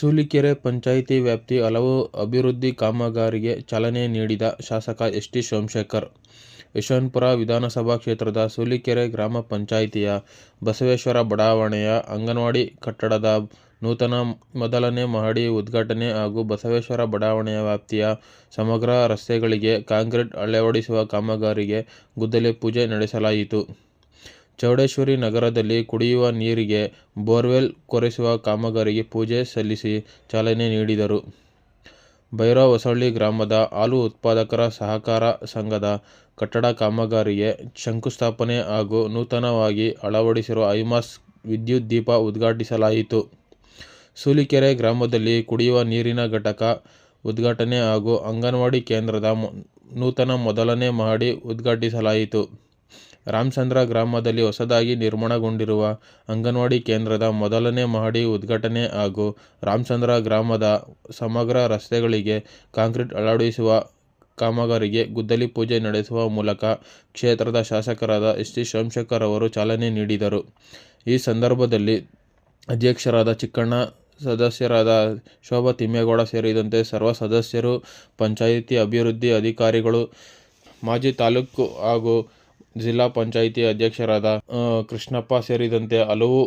ಸೂಲಿಕೆರೆ ಪಂಚಾಯಿತಿ ವ್ಯಾಪ್ತಿ ಹಲವು ಅಭಿವೃದ್ಧಿ ಕಾಮಗಾರಿಗೆ ಚಾಲನೆ ನೀಡಿದ ಶಾಸಕ ಎಸ್. ಟಿ. ಸೋಮಶೇಖರ್. ಯಶವಂತಪುರ ವಿಧಾನಸಭಾ ಕ್ಷೇತ್ರದ ಸೂಲಿಕೆರೆ ಗ್ರಾಮ ಪಂಚಾಯಿತಿಯ ಬಸವೇಶ್ವರ ಬಡಾವಣೆಯ ಅಂಗನವಾಡಿ ಕಟ್ಟಡದ ನೂತನ ಮೊದಲನೇ ಮಹಡಿ ಉದ್ಘಾಟನೆ ಹಾಗೂ ಬಸವೇಶ್ವರ ಬಡಾವಣೆಯ ವ್ಯಾಪ್ತಿಯ ಸಮಗ್ರ ರಸ್ತೆಗಳಿಗೆ ಕಾಂಕ್ರೀಟ್ ಅಳವಡಿಸುವ ಕಾಮಗಾರಿಗೆ ಗುದ್ದಲಿ ಪೂಜೆ ನಡೆಸಲಾಯಿತು. ಚೌಡೇಶ್ವರಿ ನಗರದಲ್ಲಿ ಕುಡಿಯುವ ನೀರಿಗೆ ಬೋರ್ವೆಲ್ ಕೊರೆಸುವ ಕಾಮಗಾರಿಗೆ ಪೂಜೆ ಸಲ್ಲಿಸಿ ಚಾಲನೆ ನೀಡಿದರು. ಭೈರವಹೊಸಳ್ಳಿ ಗ್ರಾಮದ ಹಾಲು ಉತ್ಪಾದಕರ ಸಹಕಾರ ಸಂಘದ ಕಟ್ಟಡ ಕಾಮಗಾರಿಗೆ ಶಂಕುಸ್ಥಾಪನೆ ಹಾಗೂ ನೂತನವಾಗಿ ಅಳವಡಿಸಿರುವ ಐಮಾಸ್ ವಿದ್ಯುತ್ ದೀಪ ಉದ್ಘಾಟಿಸಲಾಯಿತು. ಸೂಲಿಕೆರೆ ಗ್ರಾಮದಲ್ಲಿ ಕುಡಿಯುವ ನೀರಿನ ಘಟಕ ಉದ್ಘಾಟನೆ ಹಾಗೂ ಅಂಗನವಾಡಿ ಕೇಂದ್ರದ ನೂತನ ಮೊದಲನೇ ಮಹಡಿ ಉದ್ಘಾಟಿಸಲಾಯಿತು. ರಾಮಚಂದ್ರ ಗ್ರಾಮದಲ್ಲಿ ಹೊಸದಾಗಿ ನಿರ್ಮಾಣಗೊಂಡಿರುವ ಅಂಗನವಾಡಿ ಕೇಂದ್ರದ ಮೊದಲನೇ ಮಹಡಿ ಉದ್ಘಾಟನೆ ಹಾಗೂ ರಾಮಚಂದ್ರ ಗ್ರಾಮದ ಸಮಗ್ರ ರಸ್ತೆಗಳಿಗೆ ಕಾಂಕ್ರೀಟ್ ಅಳವಡಿಸುವ ಕಾಮಗಾರಿಗೆ ಗುದ್ದಲಿ ಪೂಜೆ ನಡೆಸುವ ಮೂಲಕ ಕ್ಷೇತ್ರದ ಶಾಸಕರಾದ ಎಸ್. ಟಿ. ಸೋಮಶೇಖರ್ ಅವರು ಚಾಲನೆ ನೀಡಿದರು. ಈ ಸಂದರ್ಭದಲ್ಲಿ ಅಧ್ಯಕ್ಷರಾದ ಚಿಕ್ಕಣ್ಣ, ಸದಸ್ಯರಾದ ಶೋಭಾ ತಿಮ್ಮೇಗೌಡ ಸೇರಿದಂತೆ ಸರ್ವ ಸದಸ್ಯರು, ಪಂಚಾಯಿತಿ ಅಭಿವೃದ್ಧಿ ಅಧಿಕಾರಿಗಳು, ಮಾಜಿ ತಾಲೂಕು ಹಾಗೂ ಜಿಲ್ಲಾ ಪಂಚಾಯಿತಿ ಅಧ್ಯಕ್ಷರಾದ ಕೃಷ್ಣಪ್ಪ ಸೇರಿದಂತೆ ಹಲವು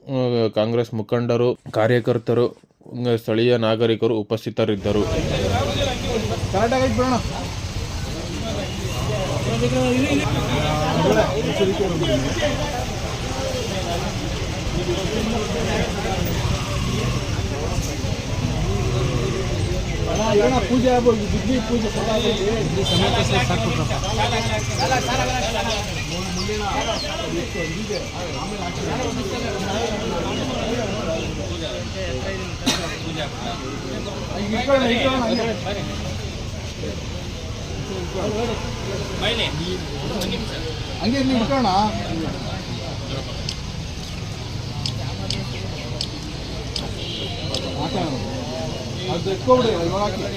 ಕಾಂಗ್ರೆಸ್ ಮುಖಂಡರು, ಕಾರ್ಯಕರ್ತರು, ಸ್ಥಳೀಯ ನಾಗರಿಕರು ಉಪಸ್ಥಿತರಿದ್ದರು. ಪೂಜೆ ಆಗ್ಬೋದು, ಬಿಡ್ಲಿ ಪೂಜೆ ಹಂಗೆ ಇಟ್ಕೋಣ. ಅದು ಎತ್ಕೊಬಿಡಿ ಒಳಗೆ.